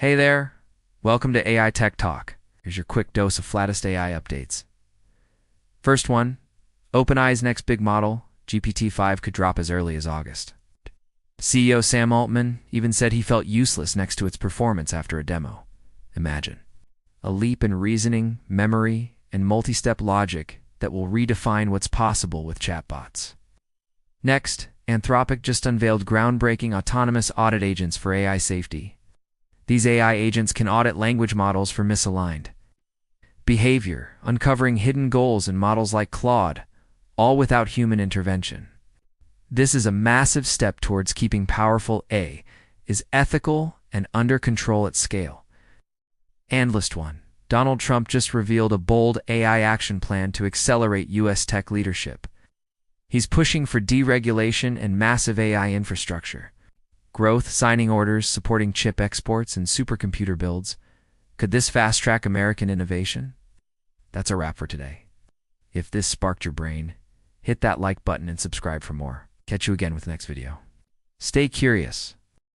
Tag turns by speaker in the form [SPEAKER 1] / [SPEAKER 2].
[SPEAKER 1] Hey there, welcome to AI Tech Talk. Here's your quick dose of flattest AI updates. First one, OpenAI's next big model, GPT-5, could drop as early as August. CEO Sam Altman even said he felt useless next to its performance after a demo. Imagine. A leap in reasoning, memory, and multi-step logic that will redefine what's possible with chatbots. Next, Anthropic just unveiled groundbreaking autonomous audit agents for AI safety. These AI agents can audit language models for misaligned behavior, uncovering hidden goals in models like Claude, all without human intervention. This is a massive step towards keeping powerful AI is ethical and under control at scale. And list one. Donald Trump just revealed a bold AI action plan to accelerate U.S. tech leadership. He's pushing for deregulation and massive AI infrastructure. Growth, signing orders, supporting chip exports, and supercomputer builds. Could this fast-track American innovation? That's a wrap for today. If this sparked your brain, hit that like button and subscribe for more. Catch you again with the next video. Stay curious.